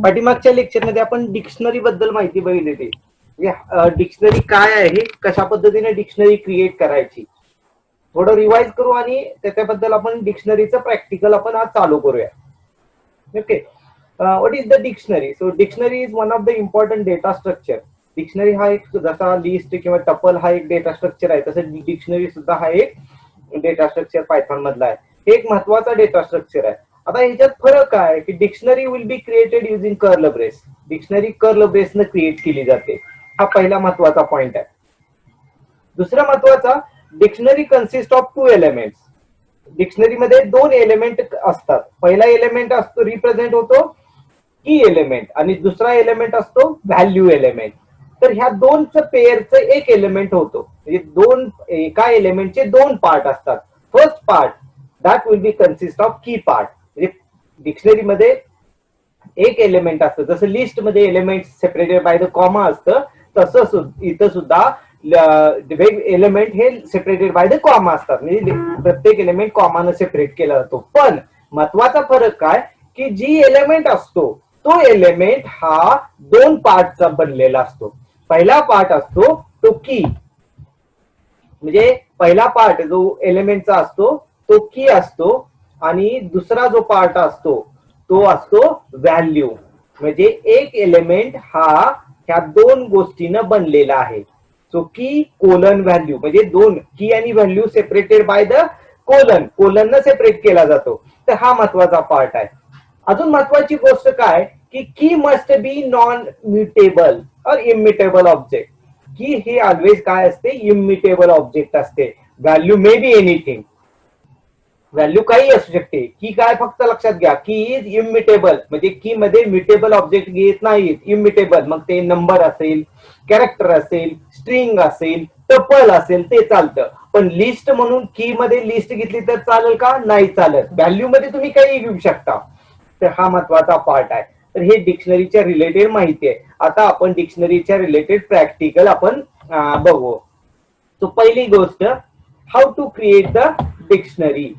पाठीमागच्या लेक्चरमध्ये आपण डिक्शनरी बद्दल माहिती बघितली. डिक्शनरी काय आहे, कशा पद्धतीने डिक्शनरी क्रिएट करायची, थोडं रिवाइज करू आणि त्याच्याबद्दल आपण डिक्शनरीचं प्रॅक्टिकल आपण आज चालू करूया. Okay, what is the dictionary? So dictionary is one of the important data structure. Dictionary हा एक, जसा लिस्ट किंवा टपल हा एक डेटा स्ट्रक्चर आहे, तसं डिक्शनरी सुद्धा हा एक डेटा स्ट्रक्चर पायथॉन मधला आहे. हे एक महत्वाचा डेटा स्ट्रक्चर आहे. आता ह्याच्यात फरक काय की dictionary will be created using curl brace. Dictionary curl ब्रेसने क्रिएट केली जाते. हा पहिला महत्वाचा पॉइंट आहे. दुसरा महत्वाचा, dictionary consist of 2 elements. Dictionary मध्ये 2 एलिमेंट असतात. पहिला एलिमेंट असतो रिप्रेझेंट होतो की एलिमेंट आणि दुसरा एलिमेंट असतो व्हॅल्यू एलिमेंट. तर ह्या दोनचं पेअरचं एक एलिमेंट होतो. म्हणजे एका एलिमेंटचे 2 पार्ट असतात. First part that will be consist of की पार्ट. म्हणजे डिक्शनरी मध्ये एक एलिमेंट असतं, जसं लिस्ट मध्ये element separated by the comma असतं, तसं इथं सुद्धा एलिमेंट हे सेपरेटेड बाय द कॉमा असतात. म्हणजे प्रत्येक एलिमेंट कॉमानं सेपरेट केला जातो. पण महत्वाचा फरक काय की जी एलिमेंट असतो तो एलिमेंट हा 2 पार्टचा बनलेला असतो. पहिला पार्ट असतो तो की, म्हणजे पहिला पार्ट जो एलिमेंटचा असतो तो की असतो आणि दुसरा जो पार्ट असतो तो असतो व्हॅल्यू. म्हणजे एक एलिमेंट हा ह्या 2 गोष्टीनं बनलेला आहे. सो की कोलन व्हॅल्यू, म्हणजे 2 की आणि value separated by the colon न सेपरेट केला जातो. तर हा महत्वाचा पार्ट आहे. अजून महत्वाची गोष्ट काय की मस्ट बी नॉन म्युटेबल और इम्युटेबल ऑब्जेक्ट. की हे ऑलवेज काय असते, इम्युटेबल ऑब्जेक्ट असते. Value may be anything, value काही असू शकते. की काय फक्त लक्षात घ्या, की इज इम्युटेबल, म्हणजे की मध्ये म्युटेबल ऑब्जेक्ट घेत नाहीत. इम्युटेबल मग ते नंबर असेल, कॅरेक्टर असेल, स्ट्रिंग असेल, टपल असेल ते चालतं. पण लिस्ट म्हणून की मध्ये लिस्ट घेतली तर चालेल का? नाही चालत. व्हॅल्यू मध्ये तुम्ही काही घेऊ शकता. तर हा महत्वाचा पार्ट आहे. तर हे डिक्शनरीच्या रिलेटेड माहिती आहे. आता आपण डिक्शनरीच्या रिलेटेड प्रॅक्टिकल आपण बघू. तो पहिली गोष्ट, how to create the dictionary.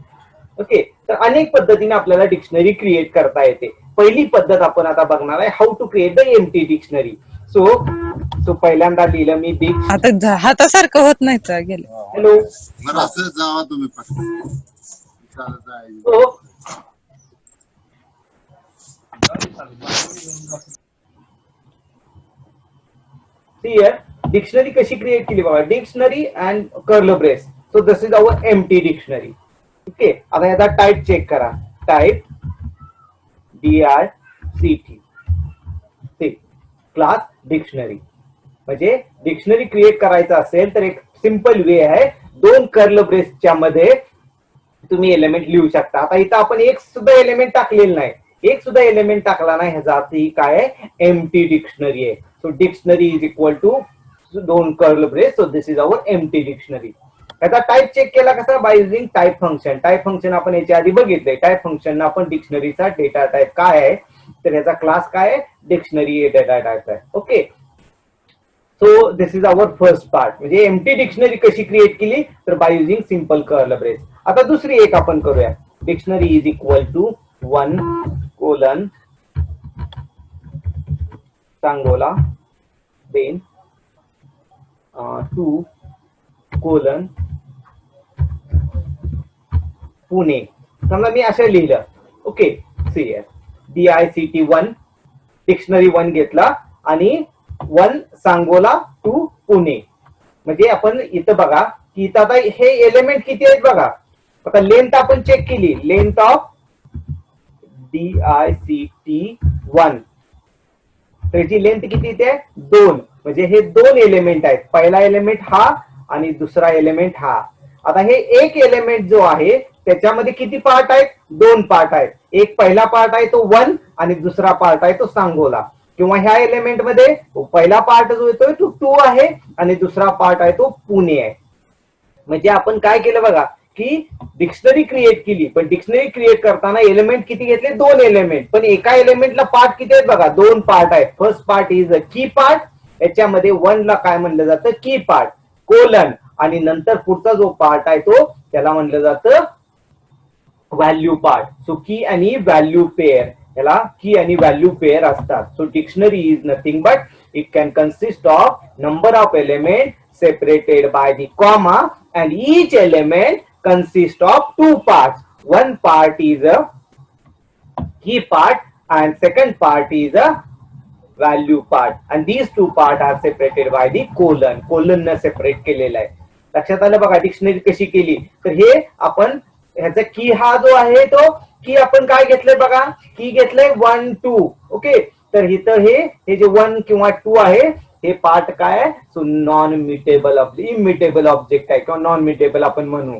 Okay, तर अनेक पद्धतीने आपल्याला डिक्शनरी क्रिएट करता येते. पहिली पद्धत आपण आता बघणार आहे, how to create the empty dictionary. So पहिल्यांदा लिहिलं मी आता हातासारखं होत नाही तर गेलं. हॅलो, असं जावा तुम्ही हियर डिक्शनरी कशी क्रिएट केली बघा. Dictionary and curl brace. So this is our empty dictionary. Okay, आता याचा टाइप चेक करा. Type DICT, class dictionary. म्हणजे डिक्शनरी क्रिएट करायचं असेल तर एक सिंपल वे आहे, 2 कर्ल ब्रेसच्या मध्ये तुम्ही एलिमेंट लिहू शकता. आता इथं आपण एक सुद्धा एलिमेंट टाकलेलं नाही. एक सुद्धा एलिमेंट टाकला नाही, ह्याचा अर्थ ही काय आहे, एम्प्टी डिक्शनरी आहे. So dictionary is equal to 2 curl brace. So this is our empty dictionary. याचा टाइप चेक केला कसा, by using type function. Type function आपण याच्या आधी बघितलंय. टाइप फंक्शन आपण डिक्शनरीचा डेटा टाइप काय आहे, तर याचा क्लास काय आहे, डिक्शनरी डेटा टाइप आहे. Okay, so this is our first part. म्हणजे एम्प्टी डिक्शनरी कशी क्रिएट केली, तर by using simple curl brace. आता दुसरी एक आपण करूया. Dictionary is equal to 1 colon Sangola, then 2 colon Pune. समजा मी असं लिहिलं. ओके, सी DICT 1 डिक्शनरी 1 घेतला आणि 1 सांगोला 2 पुणे. म्हणजे आपण इथं बघा की इथं आता हे एलिमेंट किती आहेत बघा. आता लेंथ आपण चेक केली. लेंथ ऑफ DICT 1, त्याची लेंथ किती इथे 2. म्हणजे हे 2 एलिमेंट आहेत. पहिला एलिमेंट हा आणि दुसरा एलिमेंट हा. आता हे एक एलिमेंट जो आहे त्याच्यामध्ये किती पार्ट आहेत, 2 पार्ट आहेत. एक पहिला पार्ट आहे तो 1 आणि दुसरा पार्ट आहे तो सांगोला. किंवा ह्या एलिमेंट मध्ये पहिला पार्ट जो येतोय तो 2 आहे आणि दुसरा पार्ट आहे तो पुणे आहे. म्हणजे आपण काय केलं बघा की डिक्शनरी क्रिएट केली, पण डिक्शनरी क्रिएट करताना एलिमेंट किती घेतले, 2 एलिमेंट. पण एका एलिमेंटला पार्ट किती आहेत बघा, 2 पार्ट आहेत. फर्स्ट पार्ट इज अ की पार्ट. याच्यामध्ये 1 ला काय म्हणलं जातं, की पार्ट कोलन, आणि नंतर पुढचा जो पार्ट आहे तो त्याला म्हणलं जातं व्हॅल्यू पार्ट. सो की आणि व्हॅल्यू पेअर याला की आणि व्हॅल्यू पेअर असतात. So dictionary is nothing but it can consist of number of element separated by the comma and each element consists of two parts. One part is a key part and second part is a value part and these two parts are separated by the colon. colon न separate केलेला आहे. लक्षात आलं बघा dictionary कशी केली. तर हे आपण ह्याचा की हा जो आहे तो की आपण काय घेतलंय बघा की घेतलंय 1 2. ओके तर इथं हे जे 1 किंवा 2 आहे हे पार्ट काय आहे. So non mutable immutable object आहे किंवा नॉन म्युटेबल आपण म्हणू.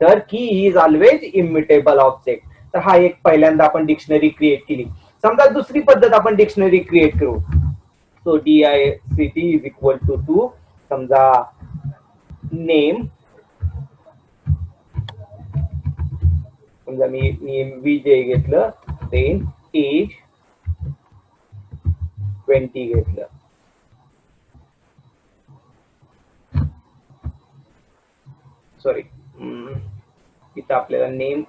तर की इज ऑलवेज इम्युटेबल ऑब्जेक्ट. तर हा एक पहिल्यांदा आपण डिक्शनरी क्रिएट केली. समजा दुसरी पद्धत आपण डिक्शनरी क्रिएट करू. So DICT is equal to समजा नेम. समजा मी नेम विजय घेतलं देन एज 20 घेतलं. सॉरी इथं आपल्याला नेम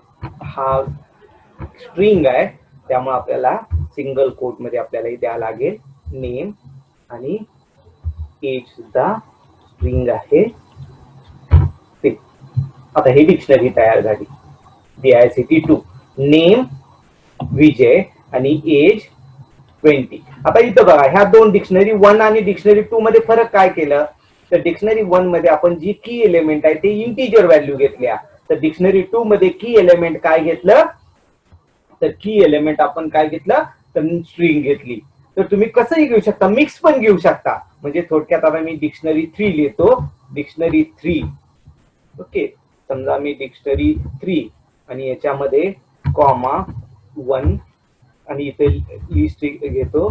हा स्ट्रिंग आहे त्यामुळे आपल्याला सिंगल कोट मध्ये आपल्याला द्यावं लागेल नेम आणि एज सुद्धा स्ट्रिंग आहे. आता ही डिक्शनरी तयार झाली. DICT2 नेम विजय आणि एज 20. आता इथं बघा ह्या दोन डिक्शनरी 1 आणि डिक्शनरी 2 मध्ये फरक काय केलं. तर डिक्शनरी 1 मध्ये आपण जी की एलिमेंट आहे ते इंटिजर व्हॅल्यू घेतल्या. तर डिक्शनरी 2 मध्ये की एलिमेंट काय घेतलं तर की एलिमेंट आपण काय घेतलं तर स्ट्रिंग घेतली. तर तुम्ही कसंही घेऊ शकता मिक्स पण घेऊ शकता. म्हणजे थोडक्यात आता मी डिक्शनरी 3 लिहितो. डिक्शनरी 3 ओके समजा मी डिक्शनरी 3 आणि याच्यामध्ये कॉमा 1 आणि इथे लिस्ट घेतो.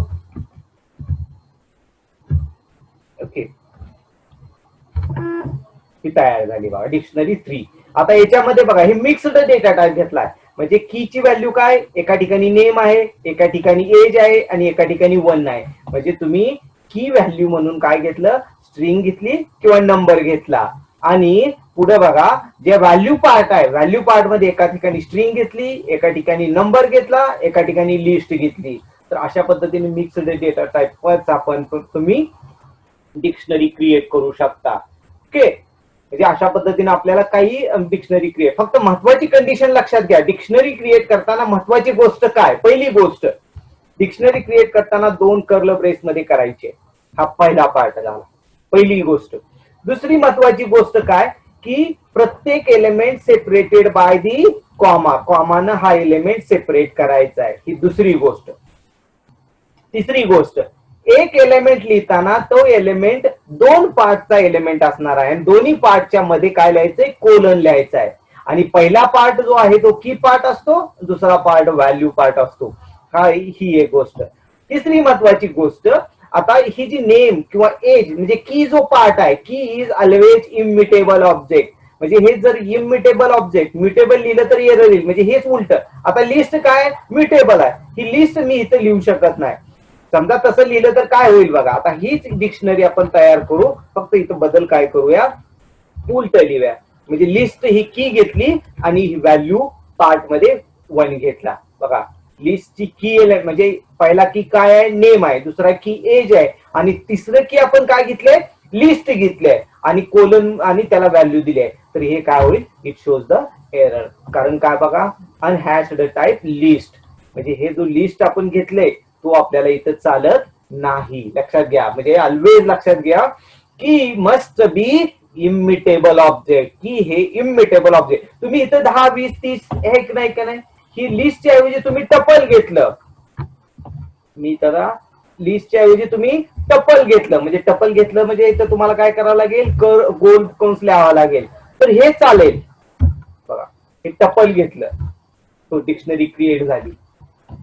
ओके ही तयार झाली बघा डिक्शनरी 3. आता याच्यामध्ये बघा हे मिक्स्ड डेटा टाइप घेतलाय. म्हणजे की ची व्हॅल्यू काय एका ठिकाणी नेम आहे एका ठिकाणी एज आहे आणि एका ठिकाणी 1 आहे. म्हणजे तुम्ही की व्हॅल्यू म्हणून काय घेतलं स्ट्रिंग घेतली किंवा नंबर घेतला. आणि पुढे बघा जे व्हॅल्यू पार्ट आहे व्हॅल्यू पार्ट मध्ये एका ठिकाणी स्ट्रिंग घेतली एका ठिकाणी नंबर घेतला एका ठिकाणी लिस्ट घेतली. तर अशा पद्धतीने मिक्स्ड डेटा टाइप आपण तुम्ही डिक्शनरी क्रिएट करू शकता. ओके म्हणजे अशा पद्धतीने आपल्याला काही डिक्शनरी क्रिएट. फक्त महत्वाची कंडिशन लक्षात घ्या. डिक्शनरी क्रिएट करताना महत्वाची गोष्ट काय पहिली गोष्ट डिक्शनरी क्रिएट करताना 2 कर्ल ब्रेस मध्ये करायचे. हा पहिला पार्ट झाला पहिली गोष्ट. दुसरी महत्वाची गोष्ट काय की प्रत्येक element separated by the comma. कॉमानं हा एलिमेंट सेपरेट करायचा आहे ही दुसरी गोष्ट. तिसरी गोष्ट एक एलिमेंट लिहिताना तो एलिमेंट 2 पार्टचा एलिमेंट असणार आहे आणि दोन्ही पार्टच्या मध्ये काय लिहायचंय कोलन लिहायचं आहे. आणि पहिला पार्ट जो आहे तो की पार्ट असतो दुसरा पार्ट व्हॅल्यू पार्ट असतो. हा ही एक गोष्ट. तिसरी महत्वाची गोष्ट आता ही जी नेम किंवा एज म्हणजे की जो पार्ट आहे की इज ऑलवेज इम्युटेबल ऑब्जेक्ट. म्हणजे हे जर इम्युटेबल ऑब्जेक्ट म्युटेबल लिहिलं तर एरर येईल. म्हणजे हेच उलट. आता लिस्ट काय म्युटेबल आहे ही लिस्ट मी इथं लिहू शकत नाही. समजा तसं लिहिलं तर काय होईल बघा. आता हीच डिक्शनरी आपण तयार करू फक्त इथं बदल काय करूया उलट लिहूया. म्हणजे लिस्ट ही की घेतली आणि ही व्हॅल्यू पार्ट मध्ये 1 घेतला. बघा लिस्टची की म्हणजे पहिला की काय आहे नेम आहे दुसरा की एज आहे आणि तिसरं की आपण काय घेतलंय लिस्ट घेतलंय आणि कोलन आणि त्याला व्हॅल्यू दिली आहे. तर हे काय होईल इट शोज द एरर. कारण काय बघा अनहॅश्ड टाइप लिस्ट म्हणजे हे जो लिस्ट आपण घेतलंय तो आपल्याला इथं चालत नाही. लक्षात घ्या. म्हणजे ऑलवेज लक्षात घ्या की मस्ट बी इम्युटेबल ऑब्जेक्ट. की हे इम्युटेबल ऑब्जेक्ट. तुम्ही इथं 10 20 30 हे नाही का नाही ही लिस्टच्या ऐवजी तुम्ही टपल घेतलं. मी त्याला लिस्टच्या ऐवजी तुम्ही टपल घेतलं. म्हणजे टपल घेतलं म्हणजे इथं तुम्हाला काय करावं लागेल गोल कंस लिहावा लागेल. तर हे चालेल. बघा हे टपल घेतलं तो डिक्शनरी क्रिएट झाली.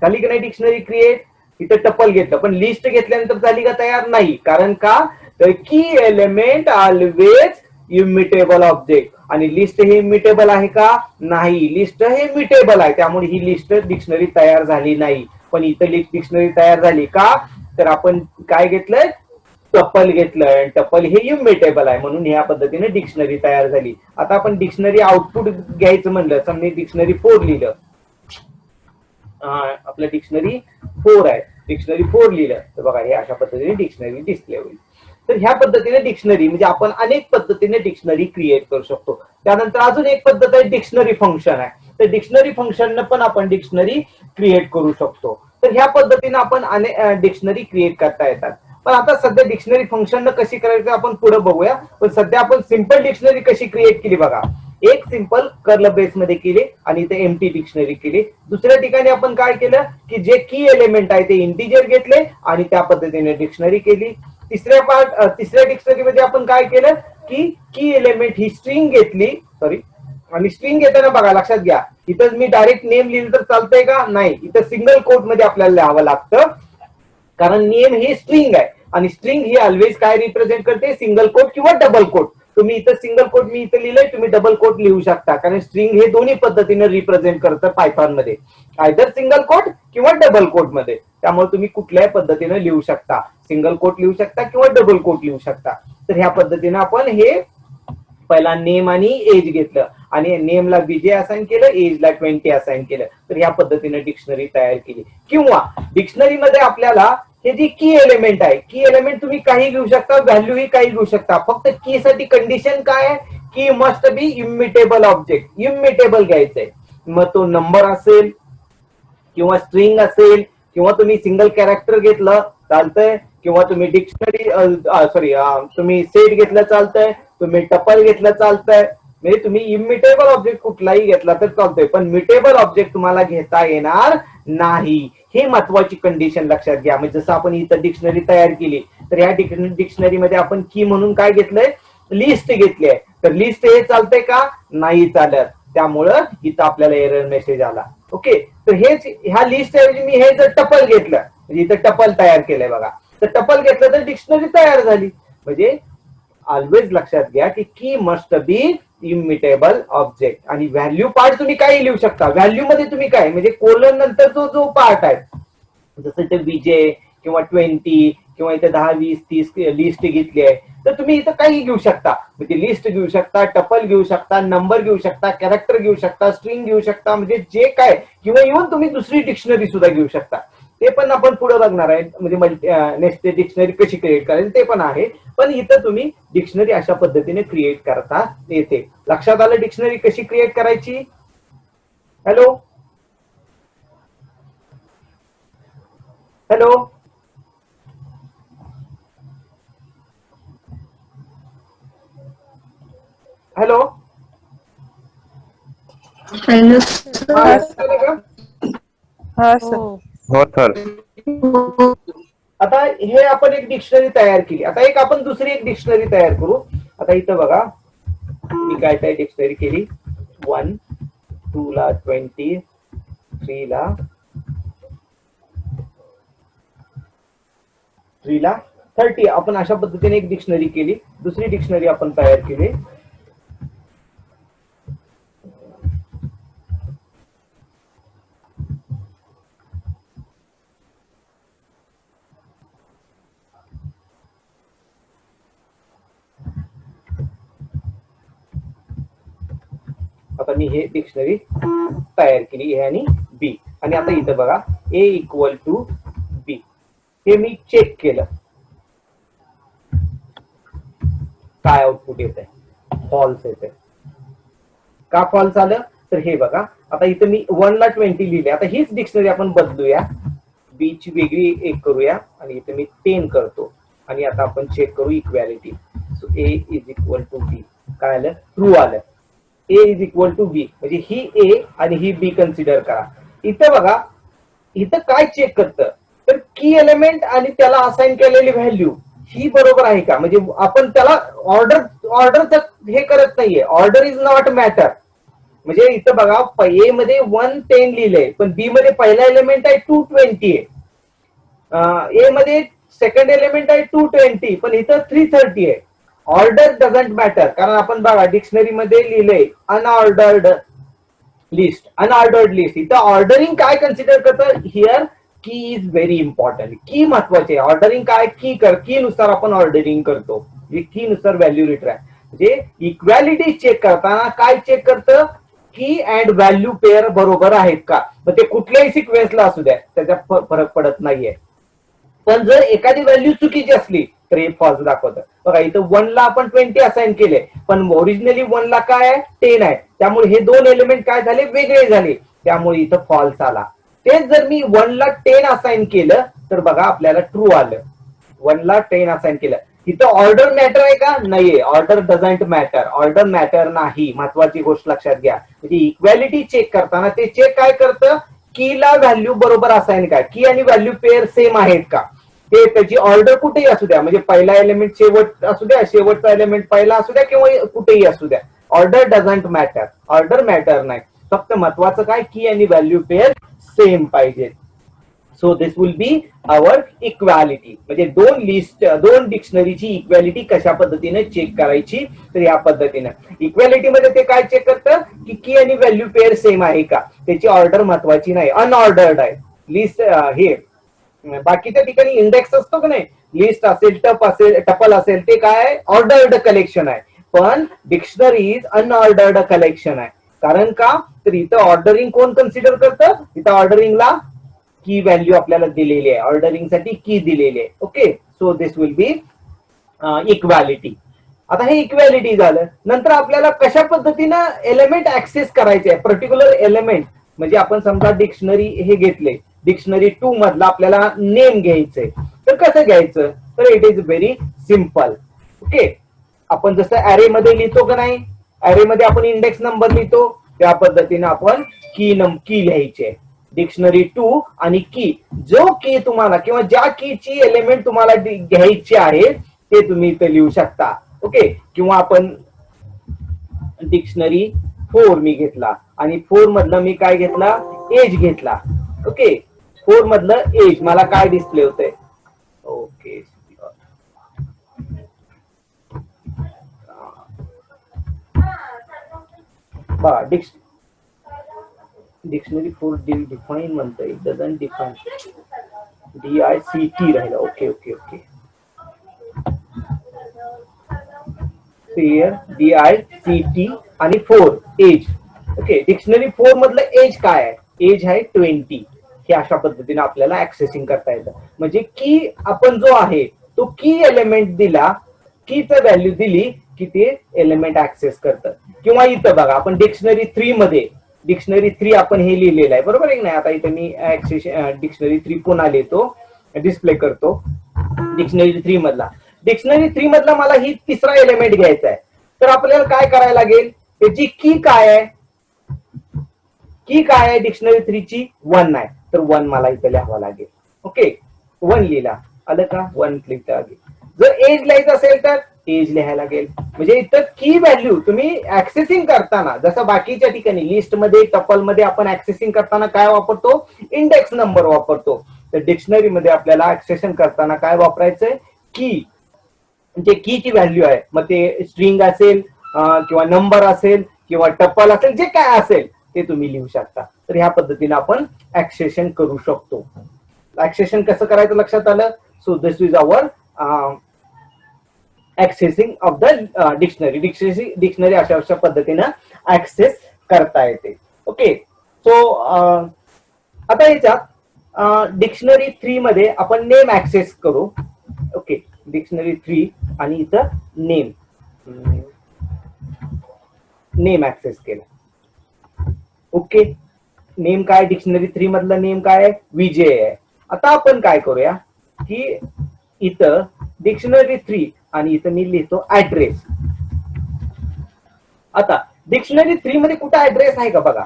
झाली की नाही डिक्शनरी क्रिएट. इथं टपल घेतलं पण लिस्ट घेतल्यानंतर झाली का तयार नाही. कारण का तर की एलिमेंट ऑलवेज इम्युटेबल ऑब्जेक्ट आणि लिस्ट हे इम्युटेबल आहे का नाही. लिस्ट हे म्युटेबल आहे त्यामुळे ही लिस्ट डिक्शनरी तयार झाली नाही. पण इथं डिक्शनरी तयार झाली का तर आपण काय घेतलंय टपल घेतलंय. टपल हे इम्युटेबल आहे म्हणून ह्या पद्धतीने डिक्शनरी तयार झाली. आता आपण डिक्शनरी आउटपुट घ्यायचं म्हणलं समजा डिक्शनरी 4 लिहिलं आपलं डिक्शनरी 4 आहे, डिक्शनरी 4 लिहिलं तर बघा हे अशा पद्धतीने डिक्शनरी डिस्प्ले होईल. तर ह्या पद्धतीने डिक्शनरी म्हणजे आपण अनेक पद्धतीने डिक्शनरी क्रिएट करू शकतो. त्यानंतर अजून एक पद्धत आहे डिक्शनरी फंक्शन आहे. तर डिक्शनरी फंक्शन पण आपण डिक्शनरी क्रिएट करू शकतो. तर ह्या पद्धतीने आपण डिक्शनरी क्रिएट करता येतात. पण आता सध्या डिक्शनरी फंक्शन कशी करायचं आपण पुढे बघूया. पण सध्या आपण सिंपल डिक्शनरी कशी क्रिएट केली बघा. एक सिंपल कर्ल ब्रेस मध्ये केले आणि इथे एम्प्टी डिक्शनरी केली. दुसऱ्या ठिकाणी आपण काय केलं की जे की एलिमेंट आहे ते इंटिजर घेतले आणि त्या पद्धतीने डिक्शनरी केली. तिसऱ्या डिक्शनरी मध्ये आपण काय केलं की एलिमेंट ही स्ट्रिंग घेतली, सॉरी, आणि स्ट्रिंग घेताना बघा लक्षात घ्या इथं मी डायरेक्ट नेम लिहिलं तर चालतंय का? नाही, इथं सिंगल कोट मध्ये आपल्याला लिहावं लागतं, कारण नेम ही स्ट्रिंग आहे आणि स्ट्रिंग ही ऑलवेज काय रिप्रेझेंट करते, सिंगल कोट किंवा डबल कोट. तुम्ही इथं सिंगल कोट मी इथं लिहिलंय, तुम्ही डबल कोट लिहू शकता, कारण स्ट्रिंग हे दोन्ही पद्धतीने रिप्रेझेंट करतं पायथॉन मध्ये, आयदर सिंगल कोट किंवा डबल कोट मध्ये. त्यामुळे तुम्ही कुठल्याही पद्धतीने लिहू शकता, सिंगल कोट लिहू शकता किंवा डबल कोट लिहू शकता. तर ह्या पद्धतीने आपण हे पहिला नेम आणि एज घेतलं आणि नेमला बीजे असाइन केलं, एजला 20 असाइन केलं. तर ह्या पद्धतीने डिक्शनरी तयार केली. किंवा डिक्शनरी मध्ये आपल्याला हे जी की एलिमेंट आहे, की एलिमेंट तुम्ही काही घेऊ शकता, व्हॅल्यू ही काही घेऊ शकता. फक्त की साठी कंडिशन काय आहे की must be immutable object, immutable घ्यायचंय. मग तो नंबर असेल किंवा स्ट्रिंग असेल किंवा तुम्ही सिंगल कॅरेक्टर घेतलं चालतंय, किंवा तुम्ही डिक्शनरी तुम्ही सेट घेतलं चालतंय, तुम्ही टपल घेतलं चालतंय. म्हणजे तुम्ही इम्युटेबल ऑब्जेक्ट कुठलाही घेतला तर चालतोय, पण म्युटेबल ऑब्जेक्ट तुम्हाला घेता येणार नाही. हे महत्वाची कंडिशन लक्षात घ्या. म्हणजे जसं आपण इथं डिक्शनरी तयार केली तर या डिक्शनरी मध्ये आपण की म्हणून काय घेतलंय, लिस्ट घेतली आहे. तर लिस्ट हे चालतंय का? नाही चालत. त्यामुळं इथं आपल्याला एरर मेसेज आला. ओके, तर हेच ह्या लिस्ट ऐवजी मी हे जर टपल घेतलं, म्हणजे इथं टपल तयार केलंय बघा, तर टपल घेतलं तर डिक्शनरी तयार झाली. म्हणजे ऑलवेज लक्षात घ्या की मस्ट बी इम्युटेबल ऑब्जेक्ट. आणि व्हॅल्यू पार्ट तुम्ही काही लिहू शकता. व्हॅल्यू मध्ये तुम्ही काय म्हणजे कोलन नंतर जो पार्ट आहे, जसं ते बीजे किंवा 20 किंवा इथे 10 20 30 लिस्ट घेतली आहे, तर तुम्ही इथं काही घेऊ शकता. म्हणजे लिस्ट घेऊ शकता, टपल घेऊ शकता, नंबर घेऊ शकता, कॅरेक्टर घेऊ शकता, स्ट्रिंग घेऊ शकता, म्हणजे जे काय, किंवा इव्हन तुम्ही दुसरी डिक्शनरी सुद्धा घेऊ शकता. ते पण आपण पुढे बघणार आहे, म्हणजे नेक्स्ट डिक्शनरी कशी क्रिएट करायची ते पण आहे. पण इथं तुम्ही डिक्शनरी अशा पद्धतीने क्रिएट करता येते. लक्षात आलं डिक्शनरी कशी क्रिएट करायची? हॅलो हॅलो हॅलो हॅलो हा, सर. कळलं का? हा सर. हो सर. आता हे आपण एक डिक्शनरी तयार केली. आता एक आपण दुसरी एक डिक्शनरी तयार करू. आता इथं बघा मी काय काय डिक्शनरी केली. 1 2 ला 20, 3 ला 30 आपण अशा पद्धतीने एक डिक्शनरी केली. दुसरी डिक्शनरी आपण तयार केली. आता मी हे डिक्शनरी तयार केली, ए आणि बी. आणि आता इथं बघा ए इक्वल टू बी, हे मी चेक केलं, काय आउटपुट येत आहे? फॉल्स येत आहे. का फॉल्स आलं? तर हे बघा, आता इथं मी 1 ला 20 लिहिले. आता हीच डिक्शनरी आपण बदलूया, बी ची वेगळी एक करूया आणि इथे मी 10 करतो. आणि आता आपण चेक करू equality. So A is equal to B. काय आलं? ट्रू आलं. A is equal to B, म्हणजे ही ए आणि ही बी कन्सिडर करा. इथं बघा, इथं काय चेक करतं, तर की एलिमेंट आणि त्याला असाइन केलेली व्हॅल्यू ही बरोबर आहे का. म्हणजे आपण त्याला ऑर्डर हे करत नाहीये. Order is not matter. म्हणजे इथं बघा ए मध्ये 110 लिहिलंय, पण बी मध्ये पहिला एलिमेंट आहे 220 आहे. ए मध्ये सेकंड एलिमेंट आहे 220, पण इथं 330 आहे. ऑर्डर डझंट मॅटर, कारण आपण बघा डिक्शनरी मध्ये लिहिलंय अनऑर्डर्ड लिस्ट, अनऑर्डर्ड लिस्ट. इथं ऑर्डरिंग काय कन्सिडर करतं हिअर, की इज व्हेरी इम्पॉर्टंट. की महत्वाचे. ऑर्डरिंग काय, की नुसार आपण ऑर्डरिंग करतो, की नुसार व्हॅल्यू रिट्राय. म्हणजे इक्वॅलिटी चेक करताना काय चेक करतं, की अँड व्हॅल्यू पेअर बरोबर आहेत का, मग ते कुठल्याही सिक्वेन्सला असू द्या त्याचा फरक पडत नाहीये. पण जर एखादी व्हॅल्यू चुकीची असली तर हे फॉल्स दाखवतं. बघा इथं 1 ला आपण 20 असाइन केले, पण ओरिजिनली 1 ला काय आहे 10 आहे, त्यामुळे हे दोन एलिमेंट काय झाले वेगळे झाले, त्यामुळे इथं फॉल्स आला. तेच जर मी 1 ला 10 असाइन केलं तर बघा आपल्याला ट्रू आलं. 1 ला 10 असाइन केलं. इथं ऑर्डर मॅटर आहे का, नाहीये. Order doesn't matter, order matter नाही. महत्वाची गोष्ट लक्षात घ्या. म्हणजे इक्वॅलिटी चेक करताना ते चेक काय करतं, कीला व्हॅल्यू बरोबर असाइन काय, की आणि व्हॅल्यू पेअर सेम आहेत का, ते त्याची ऑर्डर कुठेही असू द्या, म्हणजे पहिला एलिमेंट शेवट असू द्या, शेवटचा एलिमेंट पहिला असू द्या, किंवा कुठेही असू द्या. Order doesn't matter, order matter नाही. फक्त महत्वाचं काय, की आणि व्हॅल्यू पेअर सेम पाहिजे. So this will be our equality. म्हणजे दोन डिक्शनरीची इक्वॅलिटी कशा पद्धतीने चेक करायची, तर या पद्धतीने इक्वॅलिटीमध्ये ते काय चेक करतं, की आणि व्हॅल्यू पेअर सेम आहे का, त्याची ऑर्डर महत्वाची नाही, अनऑर्डर्ड आहे. लिस्ट हे बाकीच्या ठिकाणी इंडेक्स असतो की नाही, लिस्ट असेल, टपल असेल, ते काय ऑर्डर्ड कलेक्शन आहे. पण डिक्शनरी इज अनऑर्डर्ड कलेक्शन आहे. कारण का, तर इथं ऑर्डरिंग कोण कन्सिडर करतं, इथं ऑर्डरिंगला की व्हॅल्यू आपल्याला दिलेली आहे, ऑर्डरिंग साठी की दिलेली आहे. Okay, so this will B equality. आता हे इक्वॅलिटी झालं. नंतर आपल्याला कशा पद्धतीनं एलिमेंट ऍक्सेस करायचे आहे, पर्टिक्युलर एलिमेंट. म्हणजे आपण समजा डिक्शनरी हे घेतले, डिक्शनरी 2 मधला आपल्याला नेम घ्यायचंय, तर कसं घ्यायचं, तर it is very simple. Okay, आपण जसं अरे मध्ये लिहितो का नाही, अरे मध्ये आपण इंडेक्स नंबर लिहितो, त्या पद्धतीने आपण की लिहायचे. डिक्शनरी 2 आणि की, जो की तुम्हाला किंवा ज्या कीची एलिमेंट तुम्हाला घ्यायची आहे ते तुम्ही इथे लिहू शकता. ओके, किंवा आपण डिक्शनरी 4 मी घेतला आणि 4 मधलं मी काय घेतला, एज घेतला. ओके, 4 मधलं एज मला काय डिस्प्ले होतंय. ओके, बघा डिक्शनरी 4 डिफाईन म्हणतंय, इट डझंट डिफाईन, DICT राहिला. ओके ओके ओके, DICT आणि 4 एज. ओके, डिक्शनरी 4 मधलं एज काय आहे, एज आहे 20. हे अशा पद्धतीने आपल्याला ऍक्सेसिंग करता येतं. म्हणजे की आपण जो आहे तो की एलिमेंट दिला, कीचं व्हॅल्यू दिली की ते एलिमेंट ऍक्सेस करतं. किंवा इथं बघा आपण डिक्शनरी 3 मध्ये, डिक्शनरी 3 आपण हे लिहिलेलं आहे, बरोबर आहे नाही. आता इथे मी डिक्शनरी 3 पुन्हा लिहितो, डिस्प्ले करतो. डिक्शनरी 3 मधला मला ही तिसरा एलिमेंट घ्यायचा आहे, तर आपल्याला काय करायला लागेल, त्याची की काय आहे, की काय आहे डिक्शनरी 3 ची 1 आहे, तर 1 मला इथे लिहावं लागेल. ओके, 1 लिहिला, आलं का, 1 लिहिता लागेल. जर एज लिहायचं असेल तर एज लिहायला लागेल. म्हणजे इथं की व्हॅल्यू तुम्ही ऍक्सेसिंग करताना, जसं बाकीच्या ठिकाणी लिस्ट मध्ये, टपल मध्ये आपण ऍक्सेसिंग करताना काय वापरतो, इंडेक्स नंबर वापरतो. तर डिक्शनरी मध्ये आपल्याला ऍक्सेशन करताना काय वापरायचंय, की, म्हणजे कीची व्हॅल्यू आहे, मग ते स्ट्रिंग असेल किंवा नंबर असेल किंवा टपल असेल, जे काय असेल ते तुम्ही लिहू शकता. तर ह्या पद्धतीने आपण ऍक्सेशन करू शकतो. ऍक्सेशन कसं करायचं लक्षात आलं. So this is our ऍक्सेसिंग of the dictionary. Dictionary अशा पद्धतीनं ऍक्सेस करता येते. ओके, सो आता याच्यात डिक्शनरी 3 मध्ये आपण नेम ऍक्सेस करू. ओके, डिक्शनरी 3 आणि इथं नेम ऍक्सेस केला. ओके, नेम काय, डिक्शनरी 3 मधलं नेम काय आहे, विजय आहे. आता आपण काय करूया, की इथं डिक्शनरी 3 आणि इथं मी लिहितो ऍड्रेस. आता डिक्शनरी 3 मध्ये कुठं ऍड्रेस आहे का, बघा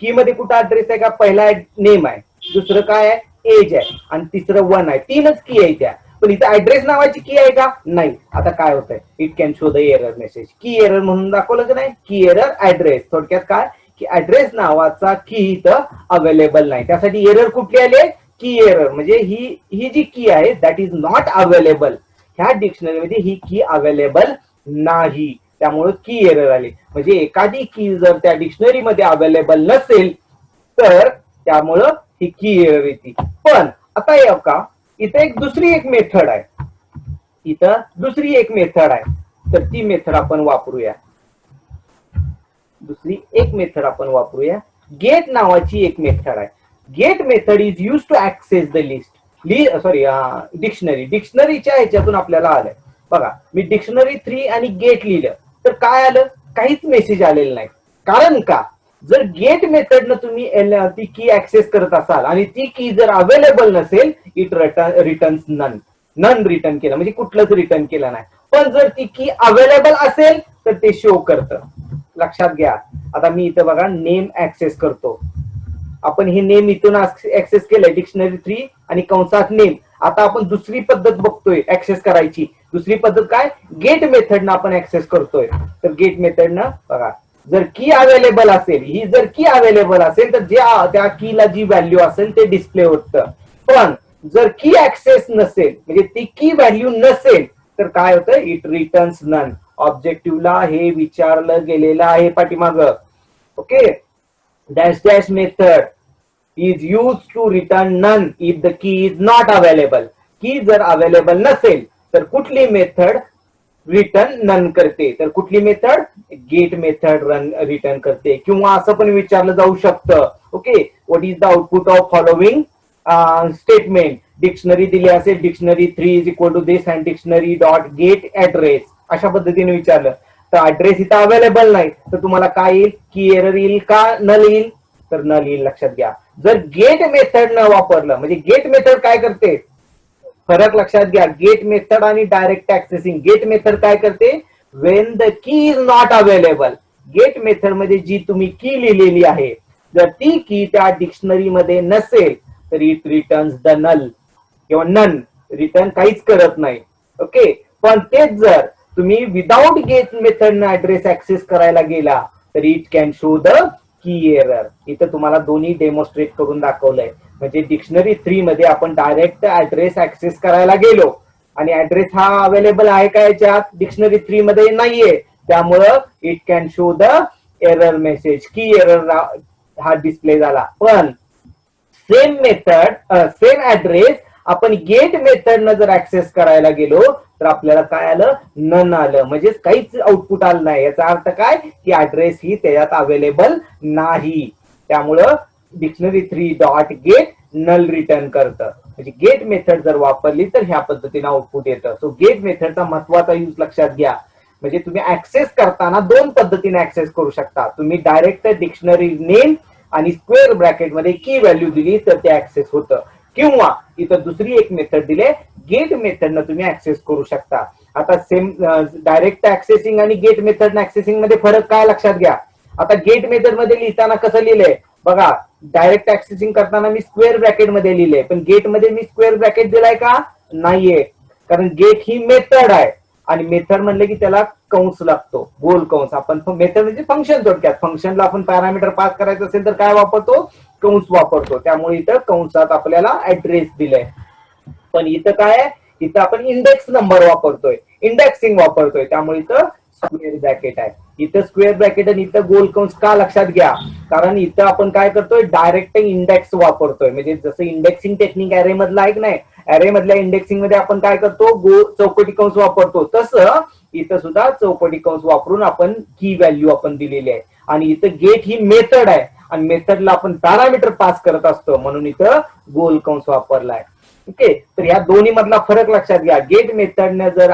की मध्ये कुठं ऍड्रेस आहे का, पहिला नेम आहे, दुसरं काय आहे एज आहे, आणि तिसरं 1 आहे. 3च की आहे त्या, पण इथं ऍड्रेस नावाची की आहे का, नाही. आता काय होतंय, it can show the error message, की एरर म्हणून दाखवलं की नाही, की एरर ऍड्रेस. थोडक्यात काय, की ऍड्रेस नावाचा की इथं अवेलेबल नाही, त्यासाठी एरर कुठली आली, की एरर. म्हणजे ही जी की आहे दॅट इज नॉट अवेलेबल, ह्या डिक्शनरीमध्ये ही की अवेलेबल नाही, त्यामुळे की एरर आली. म्हणजे एखादी की जर त्या डिक्शनरीमध्ये अवेलेबल नसेल तर त्यामुळं ही की एरर येते. पण आता हे का, इथे दुसरी एक मेथड आहे, तर ती मेथड आपण वापरूया. दुसरी एक मेथड आपण वापरूया. गेट नावाची एक मेथड आहे. Get method is use to access the list dictionary. डिक्शनरीच्या ह्याच्यातून आपल्याला आलंय बघा. मी डिक्शनरी 3 आणि गेट लिहिलं तर काय आलं? काहीच मेसेज आलेलं नाही. कारण का? जर गेट मेथडनं तुम्ही ती की ऍक्सेस करत असाल आणि ती की जर अवेलेबल नसेल, इट रिटर्न्स नन रिटर्न केलं, म्हणजे कुठलंच रिटर्न केलं नाही. पण जर ती की अवेलेबल असेल तर ते शो करतं. लक्षात घ्या. आता मी इथं बघा नेम ऍक्सेस करतो. आपण हे नेम इथून ऍक्सेस केलंय डिक्शनरी 3 आणि कंसात नेम. आता आपण दुसरी पद्धत बघतोय ऍक्सेस करायची. दुसरी पद्धत काय? गेट मेथडनं आपण ऍक्सेस करतोय. तर गेट मेथडनं बघा, जर की अवेलेबल असेल, ही जर की अवेलेबल असेल तर त्या कीला जी व्हॅल्यू असेल ते डिस्प्ले होतं. पण जर की ऍक्सेस नसेल, म्हणजे ती की व्हॅल्यू नसेल, तर काय होतं? It returns none. ऑब्जेक्टिव्हला हे विचारलं गेलेलं आहे पाठीमाग. Okay. Dash dash method is used to return none if the key is not available. की जर अवेलेबल नसेल तर कुठली मेथड रिटर्न नन करते? तर कुठली मेथड? गेट मेथड रिटर्न करते. किंवा असं पण विचारलं जाऊ शकतं, okay, what is the output of following statement. Dictionary दिली असेल, dictionary 3 is equal to this and dictionary dot get address, अशा पद्धतीने विचारलं तर ऍड्रेस इथं अवेलेबल नाही, तर तुम्हाला काय येईल? की एरर येईल का नल येईल? तर नल येईल. लक्षात घ्या. जर गेट मेथड न वापरलं, म्हणजे गेट मेथड काय करते? फरक लक्षात घ्या. गेट मेथड आणि डायरेक्ट ऍक्सेसिंग. गेट मेथड काय करते? Wien the key is not available. Get method मध्ये जी तुम्ही की लिहिलेली आहे, जर ती की त्या डिक्शनरी मध्ये नसेल तर इट रिटर्न्स द नल किंवा नन. रिटर्न काहीच करत नाही. ओके. पण तेच जर तुम्ही without get method address access करायला गेला तर it can show the key error. इथं तुम्हाला दोन्ही डेमॉन्स्ट्रेट करून दाखवलंय. म्हणजे डिक्शनरी 3 मध्ये आपण डायरेक्ट ऍड्रेस ऍक्सेस करायला गेलो आणि ऍड्रेस हा अवेलेबल आहे का याच्यात? डिक्शनरी 3 मध्ये नाहीये. त्यामुळं it can show the error message, की एरर हा डिस्प्ले झाला. पण सेम मेथड, सेम ऍड्रेस आपण गेट मेथडनं जर ऍक्सेस करायला गेलो तर आपल्याला काय आलं? नन आलं. म्हणजे काहीच आउटपुट आलं नाही. याचा अर्थ काय? की ऍड्रेस ही त्याच्यात अवेलेबल नाही. त्यामुळं dictionary 3 dot get null return करतं. म्हणजे गेट मेथड जर वापरली तर ह्या पद्धतीने आउटपुट येतं. सो गेट मेथडचा महत्वाचा यूज लक्षात घ्या. म्हणजे तुम्ही ऍक्सेस करताना दोन पद्धतीने ऍक्सेस करू शकता. तुम्ही डायरेक्ट डिक्शनरी नेम आणि स्क्वेअर ब्रॅकेट मध्ये की व्हॅल्यू दिली तर ते ऍक्सेस होतं. किंवा इथं दुसरी एक मेथड दिले, गेट मेथडनं तुम्ही ऍक्सेस करू शकता. आता सेम डायरेक्ट ऍक्सेसिंग आणि गेट मेथड ऍक्सेसिंग मध्ये फरक काय लक्षात घ्या. आता गेट मेथड मध्ये लिहिताना कसं लिहिलंय बघा. डायरेक्ट ऍक्सेसिंग करताना मी स्क्वेअर ब्रॅकेट मध्ये लिहिलंय, पण गेट मध्ये मी स्क्वेअर ब्रॅकेट दिलाय का? नाहीये. कारण गेट ही मेथड आहे आणि मेथड म्हणलं की त्याला कंस लागतो, गोल कंस. आपण मेथड म्हणजे फंक्शन. थोडक्यात फंक्शनला आपण पॅरामीटर पास करायचं असेल तर काय वापरतो? कंस वापरतो. त्यामुळे इथं कंसात आपल्याला ऍड्रेस दिलाय. पण इथं काय आहे? इथं आपण इंडेक्स नंबर वापरतोय, इंडेक्सिंग वापरतोय. त्यामुळे इथं स्क्वेअर ब्रॅकेट आहे. इथं स्क्वेअर ब्रॅकेट आणि इथं गोल कंस का? लक्षात घ्या. कारण इथं आपण काय करतोय? डायरेक्ट इंडेक्स वापरतोय. म्हणजे जसं इंडेक्सिंग टेक्निक अरे मधला आहे की नाही, अरे मधल्या इंडेक्सिंग मध्ये आपण काय करतो? चौकटी कंस वापरतो. तसं इथं सुद्धा चौकटी कंस वापरून आपण की व्हॅल्यू आपण दिलेली आहे. आणि इथं गेट ही मेथड आहे आणि मेथडला आपण पॅरामीटर पास करत असतो, म्हणून इथं गोल कंस वापरलाय. ओके. तर या दोन्ही मधला फरक लक्षात घ्या. गेट मेथडने जर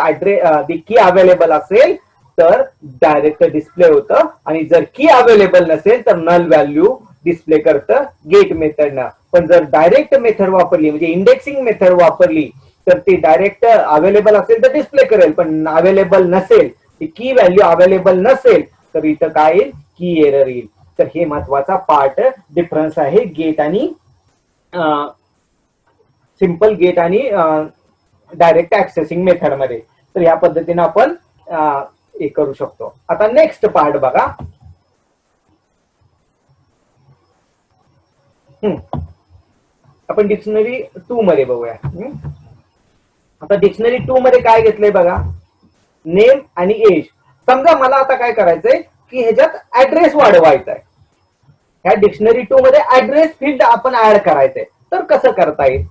की अवेलेबल असेल तर डायरेक्ट डिस्प्ले होतं आणि जर की अवेलेबल नसेल तर नल व्हॅल्यू डिस्प्ले करतं गेट मेथडनं. पण जर डायरेक्ट मेथड वापरली, म्हणजे इंडेक्सिंग मेथड वापरली, तर ती डायरेक्ट अवेलेबल असेल तर डिस्प्ले करेल. पण अवेलेबल नसेल, ती की व्हॅल्यू अवेलेबल नसेल तर इथं काय येईल? की एरर येईल. तर हे महत्वाचा पार्ट डिफरन्स आहे गेट आणि सिंपल गेट आणि डायरेक्ट ऍक्सेसिंग मेथड मध्ये. तर या पद्धतीने आपण हे करू शकतो. आता नेक्स्ट पार्ट बघा. आपण डिक्शनरी 2 मध्ये बघूया. आता डिक्शनरी 2 मध्ये काय घेतलंय बघा, नेम आणि एज. समजा मला आता काय करायचंय की ह्याच्यात ऍड्रेस वाढवायचा आहे. ह्या डिक्शनरी 2 मध्ये ऍड्रेस फील्ड आपण ऍड करायचंय. तर कसं करता येईल?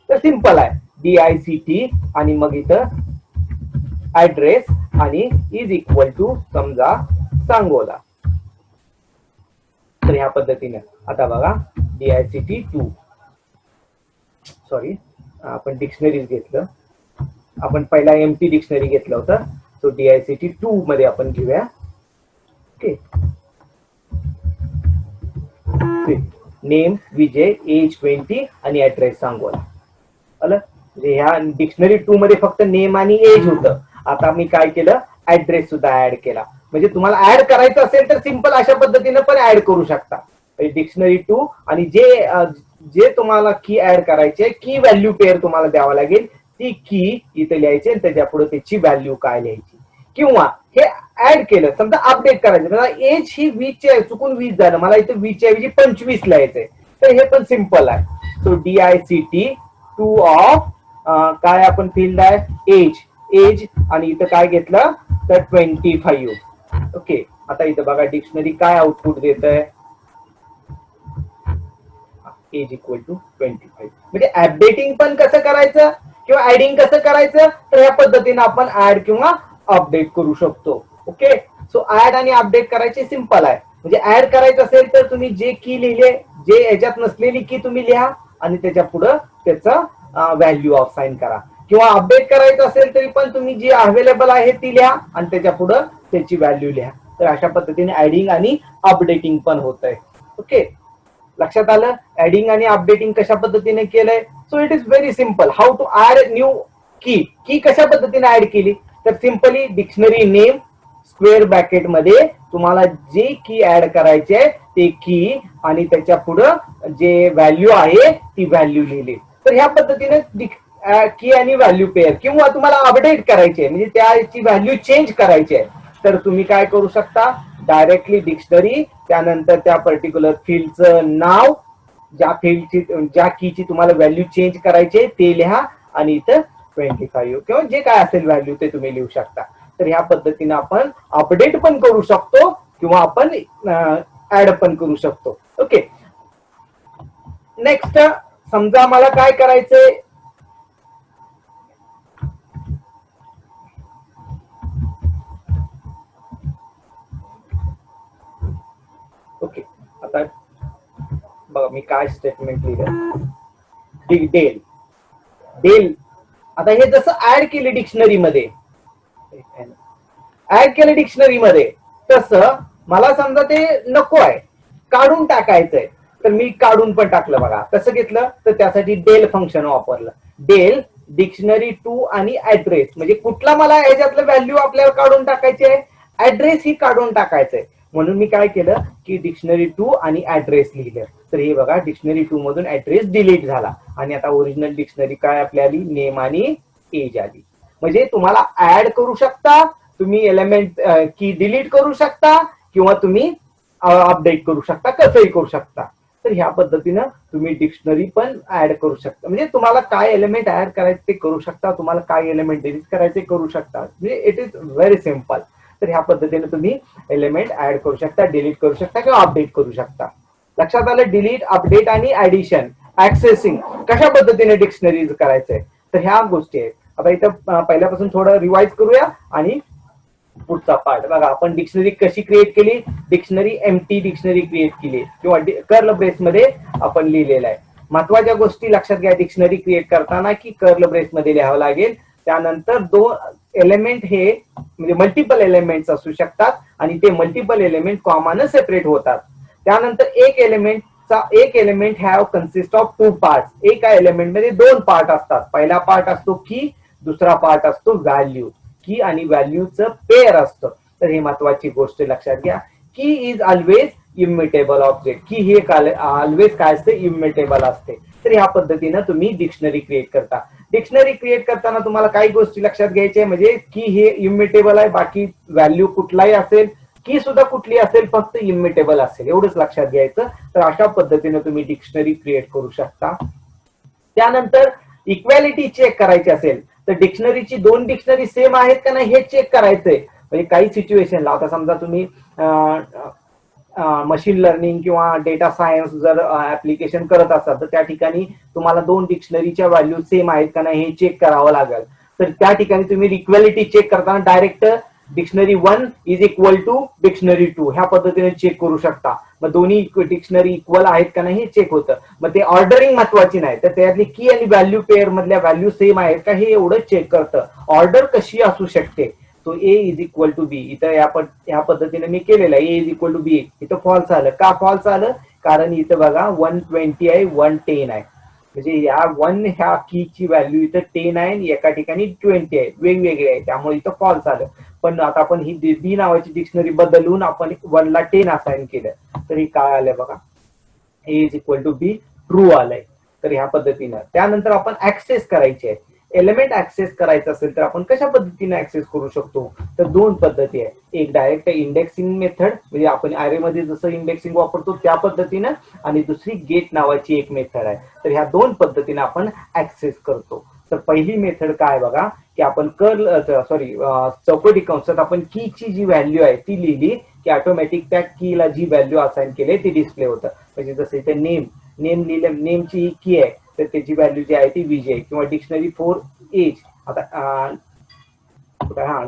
तर सिंपल आहे. DICT आणि मग इथं ऍड्रेस आणि इज इक्वल टू समजा सांगोला. तर ह्या पद्धतीने आता बघा DICT2 सॉरी आपण डिक्शनरीज घेतलं, आपण पहिला एमटी डिक्शनरी घेतलं होतं, तो DICT2 मध्ये आपण घेऊया. ओके, नेम विजय, एज 20 आणि ऍड्रेस सांगोला. आलं म्हणजे ह्या डिक्शनरी 2 मध्ये फक्त नेम आणि एज होतं. आता मी काय केलं, ऍड्रेस सुद्धा ऍड केला. म्हणजे तुम्हाला ऍड करायचं असेल तर सिंपल अशा पद्धतीने पण ऍड करू शकता. डिक्शनरी 2 आणि जे तुम्हाला की ऍड करायचे, की व्हॅल्यू पेअर तुम्हाला द्यावा लागेल, ती की इथे लिहायची आणि त्याच्या पुढे त्याची व्हॅल्यू काय लिहायची. किंवा हे ऍड केलं, समजा अपडेट करायचं, मला एज ही 20 आहे, चुकून 20 झालं, मला इथे 20 ऐवजी 25 लिहायचंय, तर हे पण सिंपल आहे. सो DICT2 ऑफ काय आपण फिल्ड आहे एज आणि इथं काय घेतलं तर 25. ओके, आता इथं बघा डिक्शनरी काय आउटपुट देत आहे, एज इक्वल टू 25. म्हणजे अपडेटिंग पण कसं करायचं किंवा ऍडिंग कसं करायचं, तर ह्या पद्धतीने आपण ऍड किंवा अपडेट करू शकतो. ओके, सो ऍड आणि अपडेट करायचे सिंपल आहे. म्हणजे ऍड करायचं असेल तर तुम्ही जे की लिहिले, जे याच्यात नसलेली की तुम्ही लिहा आणि त्याच्या पुढं त्याचं व्हॅल्यू असाइन करा. किंवा अपडेट करायचं असेल तरी पण तुम्ही जी अवेलेबल आहे ती लिहा आणि त्याच्या पुढं त्याची व्हॅल्यू लिहा. तर अशा पद्धतीने ऍडिंग आणि अपडेटिंग पण होत आहे. ओके, लक्षात आलं ऍडिंग आणि अपडेटिंग कशा पद्धतीने केलंय. So it is very simple how to add new key कशा पद्धतीने ऍड केली, तर simply dictionary name square bracket मध्ये तुम्हाला जे की ऍड करायचे ते की आणि त्याच्या पुढं जे व्हॅल्यू आहे ती व्हॅल्यू लिहिली. तर ह्या पद्धतीने की आणि व्हॅल्यू पेअर, किंवा तुम्हाला अपडेट करायचे म्हणजे त्याची व्हॅल्यू चेंज करायची आहे, तर तुम्ही काय करू शकता, डायरेक्टली डिक्शनरी, त्यानंतर त्या पर्टिक्युलर फील्डचं नाव, ज्या कीची तुम्हाला व्हॅल्यू चेंज करायचे ते लिहा आणि इथं 25 किंवा जे काय असेल व्हॅल्यू ते तुम्ही लिहू शकता. तर ह्या पद्धतीने आपण अपडेट पण करू शकतो किंवा आपण ऍड पण करू शकतो. ओके, नेक्स्ट समजा मला काय करायचंय, ओके आता बघा मी काय स्टेटमेंट लिहिलं, डेल. आता हे जसं ऍड केले डिक्शनरी मध्ये तसं मला समजा ते नको आहे, काढून टाकायचंय, तर मी काढून पण टाकलं. बघा कसं घेतलं, तर त्यासाठी डेल फंक्शन वापरलं. डेल डिक्शनरी 2 आणि ऍड्रेस, म्हणजे कुठला मला याच्यातलं व्हॅल्यू आपल्याला काढून टाकायची आहे, ऍड्रेस ही काढून टाकायचंय. म्हणून मी काय केलं की डिक्शनरी 2 आणि ऍड्रेस लिहिलं. तर हे बघा डिक्शनरी 2 मधून ऍड्रेस डिलीट झाला आणि आता ओरिजिनल डिक्शनरी काय आपली आली, नेम आणि एज आली. म्हणजे तुम्हाला ऍड करू शकता, तुम्ही एलिमेंट की डिलीट करू शकता किंवा तुम्ही अपडेट करू शकता, कसंही करू शकता. तर ह्या पद्धतीनं तुम्ही डिक्शनरी पण ऍड करू शकता. म्हणजे तुम्हाला काय एलिमेंट ऍड करायचे ते करू शकता, तुम्हाला काय एलिमेंट डिलीट करायचे करू शकता. म्हणजे इट इज व्हेरी सिम्पल. तर ह्या पद्धतीने तुम्ही एलिमेंट ऍड करू शकता, डिलीट करू शकता किंवा अपडेट करू शकता. लक्षात आलं, डिलीट, अपडेट आणि ऍडिशन, ऍक्सेसिंग कशा पद्धतीने डिक्शनरीज करायचंय, तर ह्या गोष्टी आहेत. आता इथं पहिल्यापासून थोडं रिवाइज करूया आणि पुढचा पार्ट बघा. आपण डिक्शनरी कशी क्रिएट केली, डिक्शनरी एमटी डिक्शनरी क्रिएट केली किंवा कर्ल ब्रेस मध्ये आपण लिहिलेलं आहे. महत्वाच्या गोष्टी लक्षात घ्या डिक्शनरी क्रिएट करताना, की कर्ल ब्रेस मध्ये लिहावं लागेल. त्यानंतर 2 एलिमेंट हे म्हणजे मल्टिपल एलिमेंट्स असू शकतात आणि ते मल्टिपल एलिमेंट कॉमन सेपरेट होतात. त्यानंतर एक element have consist of 2 parts. एका एलिमेंट मध्ये 2 पार्ट असतात. पहिला पार्ट असतो की, दुसरा पार्ट असतो व्हॅल्यू. की आणि व्हॅल्यूचं पेअर असतं. तर ही महत्वाची गोष्ट लक्षात घ्या. की इज ऑलवेज इम्युटेबल ऑब्जेक्ट. की हे ऑलवेज काय असते, इम्युटेबल असते. तर ह्या पद्धतीनं तुम्ही डिक्शनरी क्रिएट करता. डिक्शनरी क्रिएट करताना तुम्हाला काही गोष्टी लक्षात घ्यायच्या, म्हणजे की हे इम्युटेबल आहे, बाकी व्हॅल्यू कुठलाही असेल, की सुद्धा कुठली असेल, फक्त इम्युटेबल असेल, एवढंच लक्षात घ्यायचं. तर अशा पद्धतीने तुम्ही डिक्शनरी क्रिएट करू शकता. त्यानंतर इक्वॅलिटी चेक करायची असेल तर डिक्शनरीची 2 डिक्शनरी सेम आहेत का नाही हे चेक करायचंय. म्हणजे काही सिच्युएशनला, आता समजा तुम्ही मशीन लर्निंग किंवा डेटा सायन्स जर ऍप्लिकेशन करत असाल, तर त्या ठिकाणी तुम्हाला 2 डिक्शनरीच्या व्हॅल्यू सेम आहेत का नाही हे चेक करावं लागेल. तर त्या ठिकाणी तुम्ही इक्वॅलिटी चेक करताना direct dictionary 1 is equal to dictionary 2 ह्या पद्धतीने चेक करू शकता. मग दोन्ही डिक्शनरी इक्वल आहेत का नाही हे चेक होतं. मग ते ऑर्डरिंग महत्वाची नाही, तर त्यातली की आणि व्हॅल्यू पेअर मधल्या व्हॅल्यू सेम आहेत का हे एवढं चेक करतं. ऑर्डर कशी असू शकते, तो ए इज इक्वल टू बी, इथं ह्या पद्धतीने मी केलेलं आहे. ए इज इक्वल टू बी, इथं फॉल्स आलं. का फॉल्स आलं, कारण इथं बघा 120 आहे, 110 आहे. म्हणजे या 1 ह्या कीची व्हॅल्यू इथं 10 आहे आणि एका ठिकाणी 20 आहे, वेगवेगळे आहे, त्यामुळे इथं फॉल्स आलं. पण आता आपण ही बी नावाची डिक्शनरी बदलून आपण 1 ला 10 असाइन केलं, तर हे काय आलं बघा, A is equal to B true आलंय. तर ह्या पद्धतीनं त्यानंतर आपण ऍक्सेस करायचे आहे. एलिमेंट ऍक्सेस करायचं असेल तर आपण कशा पद्धतीने ऍक्सेस करू शकतो, तर दोन पद्धती आहे. एक डायरेक्ट इंडेक्सिंग मेथड, म्हणजे आपण अरे मध्ये जसं इंडेक्सिंग वापरतो त्या पद्धतीनं, आणि दुसरी गेट नावाची एक मेथड आहे. तर ह्या दोन पद्धतीने आपण ऍक्सेस करतो. तर पहिली मेथड काय बघा, की आपण चौकटी कंसात आपण की ची जी व्हॅल्यू आहे ती लिहिली की ऑटोमॅटिक त्या कीला जी व्हॅल्यू असाइन केली ती डिस्प्ले होतं. म्हणजे जसं इथे नेम लिहिलं, नेमची ही की आहे तर त्याची व्हॅल्यू जी आहे ती विजय, किंवा डिक्शनरी फॉर एज, आता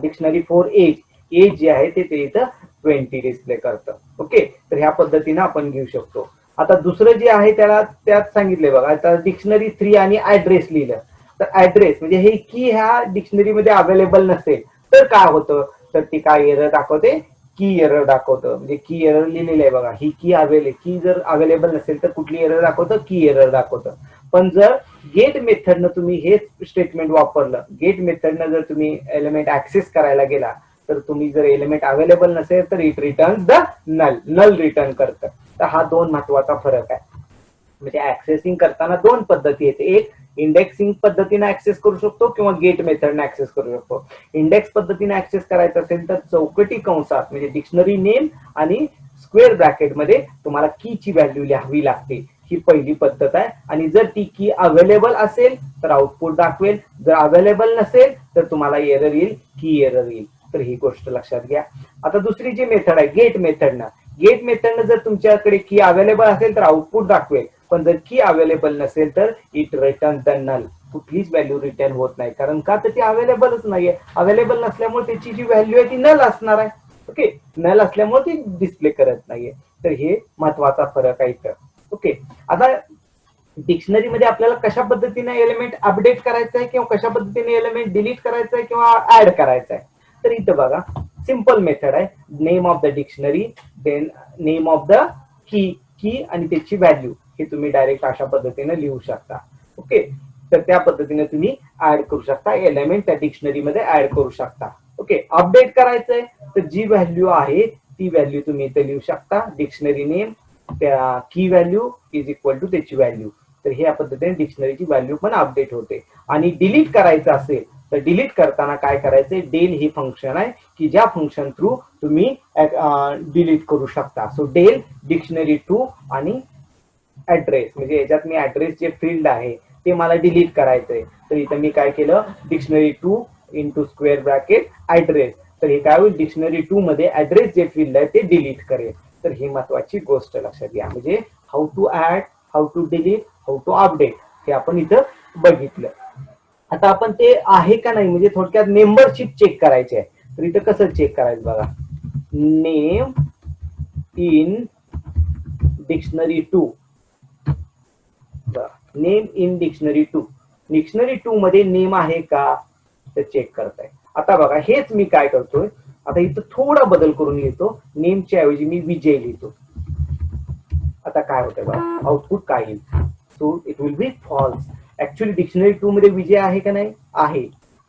डिक्शनरी फॉर एज जे आहे ते इथं 20 डिस्प्ले करतं. ओके, तर ह्या पद्धतीने आपण घेऊ शकतो. आता दुसरं जे आहे त्यात सांगितलंय बघा, आता डिक्शनरी 3 आणि ऍड्रेस लिहिलं, तर ऍड्रेस म्हणजे हे की ह्या डिक्शनरीमध्ये अवेलेबल नसेल तर काय होतं, तर ती काय एरर दाखवते, की एरर दाखवतं. म्हणजे की एरर लिहिलेलं आहे बघा, ही की जर अवेलेबल नसेल तर कुठली एरर दाखवतं, की एरर दाखवतं. पण जर गेट मेथडनं तुम्ही हेच स्टेटमेंट वापरलं, गेट मेथडनं जर तुम्ही एलिमेंट ऍक्सेस करायला गेला, तर तुम्ही जर एलिमेंट अवेलेबल नसेल तर it returns the null return करतं. तर हा दोन महत्वाचा फरक आहे. म्हणजे ऍक्सेसिंग करताना दोन पद्धती आहेत. एक इंडेक्सिंग पद्धतीने ऍक्सेस करू शकतो किंवा गेट मेथडने ऍक्सेस करू शकतो. इंडेक्स पद्धतीने ऍक्सेस करायचं असेल तर चौकटी कंसात म्हणजे डिक्शनरी नेम आणि स्क्वेअर ब्रॅकेट मध्ये तुम्हाला की ची व्हॅल्यू लिहावी लागते. ही पहिली पद्धत आहे. आणि जर ती की अवेलेबल असेल तर आउटपुट दाखवेल, जर अवेलेबल नसेल तर तुम्हाला एरर येईल, की एरर येईल. तर ही गोष्ट लक्षात घ्या. आता दुसरी जी मेथड आहे गेट मेथडनं जर तुमच्याकडे की अवेलेबल असेल तर आउटपुट दाखवेल, पण जर की अवेलेबल नसेल तर इट रिटर्न द नल, कुठलीच व्हॅल्यू रिटर्न होत नाही. कारण का, तर ती अवेलेबलच नाहीये. अवेलेबल नसल्यामुळे त्याची जी व्हॅल्यू आहे ती नल असणार आहे. ओके, नल असल्यामुळे ती डिस्प्ले करत नाहीये. तर हे महत्वाचा फरक आहे इथं. ओके, आता डिक्शनरी मध्ये आपल्याला कशा पद्धतीने एलिमेंट अपडेट करायचं आहे किंवा कशा पद्धतीने एलिमेंट डिलीट करायचं आहे किंवा ऍड करायचं आहे, तर इथं बघा सिंपल मेथड आहे. Name of the dictionary, then name of the key आणि त्याची व्हॅल्यू, हे तुम्ही डायरेक्ट अशा पद्धतीने लिहू शकता. ओके, तर त्या पद्धतीने तुम्ही ऍड करू शकता, एलिमेंट त्या डिक्शनरी मध्ये ऍड करू शकता. ओके, अपडेट करायचंय तर जी व्हॅल्यू आहे ती व्हॅल्यू तुम्ही इथे लिहू शकता. डिक्शनरी नेम, त्या की व्हॅल्यू इज इक्वल टू त्याची व्हॅल्यू. तर ह्या पद्धतीने डिक्शनरीची व्हॅल्यू पण अपडेट होते. आणि डिलीट करायचं असेल तर डिलीट करताना काय करायचंय, डेल हे फंक्शन आहे की ज्या फंक्शन थ्रू तुम्ही डिलीट करू शकता. सो डेल डिक्शनरी टू आणि ऍड्रेस, म्हणजे याच्यात मी ऍड्रेस जे फील्ड आहे ते मला डिलीट करायचंय. तर इथं मी काय केलं, dictionary 2 into square bracket address. तर हे काय होईल, डिक्शनरी 2 मध्ये ऍड्रेस जे फील्ड आहे ते डिलीट करेल. तर ही महत्वाची गोष्ट लक्षात घ्या. म्हणजे how to add, how to delete, how to update हे आपण इथं बघितलं. आता आपण ते आहे का नाही, म्हणजे थोडक्यात मेंबरशिप चेक करायची आहे. तर इथं कसं चेक करायचं बघा, name in dictionary 2, name in dictionary 2 मध्ये नेम आहे का ते चेक करताय. आता बघा हेच मी काय करतोय, आता इथं थोडा बदल करून लिहितो, नेमच्या ऐवजी मी विजय लिहितो. आता काय होतंय बघा, आउटपुट काय येईल, so it will be false. Actually dictionary 2 मध्ये विजय आहे का नाही, आहे,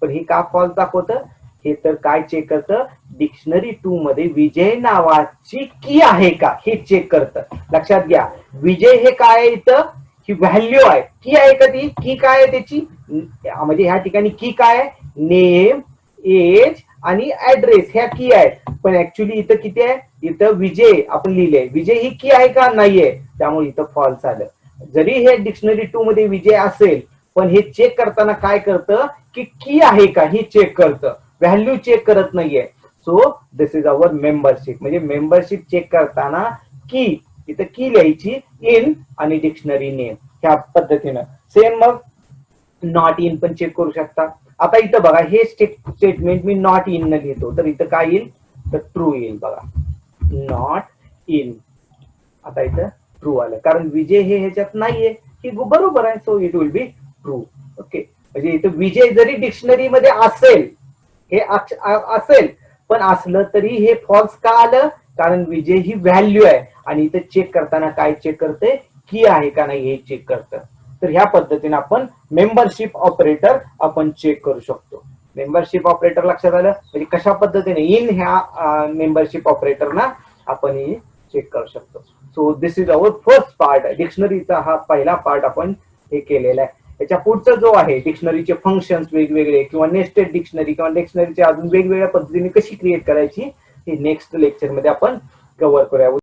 पण हे का फॉल्स दाखवतं, हे तर काय चेक करतं, डिक्शनरी 2 मध्ये विजय नावाची की आहे का हे चेक करतं. लक्षात घ्या, विजय हे काय आहे, इथं ही व्हॅल्यू आहे, की आहे का, ती की काय आहे त्याची, म्हणजे ह्या ठिकाणी की काय आहे, नेम, एज आणि ऍड्रेस ह्या की आहेत. पण ऍक्च्युली इथं किती आहे, इथं विजय आपण लिहिले, विजय ही की आहे का, नाहीये, त्यामुळे इथं फॉल्स आलं. जरी हे डिक्शनरी 2 मध्ये विजय असेल, पण हे चेक करताना काय करतं, की आहे का हे चेक करतं, व्हॅल्यू चेक करत नाहीये. So this is our membership. म्हणजे मेंबरशिप चेक करताना की, इथं की लिहायची इन आणि डिक्शनरी नेम ह्या पद्धतीनं. सेम मग नॉट इन पण चेक करू शकता. आता इथं बघा हे स्टेटमेंट मी नॉट इन न घेतो तर इथं काय येईल तर ट्रू येईल बघा नॉट इन. आता इथं ट्रू आलं कारण विजय हे ह्याच्यात नाहीये की बरोबर आहे so it will be true. Okay म्हणजे इथं विजय जरी डिक्शनरी मध्ये असेल हे असेल पण असलं तरी हे फॉल्स का आलं कारण विजय ही व्हॅल्यू आहे आणि इथं चेक करताना काय चेक करते की आहे का नाही हे चेक करतं. तर ह्या पद्धतीने आपण मेंबरशिप ऑपरेटर आपण चेक करू शकतो. मेंबरशिप ऑपरेटर लक्षात आलं म्हणजे कशा पद्धतीने इन ह्या मेंबरशिप ऑपरेटरना आपण हे चेक करू शकतो. So this is our first part. डिक्शनरीचा हा पहिला पार्ट आपण हे केलेला आहे. त्याच्या पुढचा जो आहे डिक्शनरीचे फंक्शन्स वेगवेगळे किंवा नेस्टेड डिक्शनरी किंवा डिक्शनरीचे अजून वेगवेगळ्या पद्धतीने कशी क्रिएट करायची हे नेक्स्ट लेक्चर मध्ये आपण कव्हर करूया.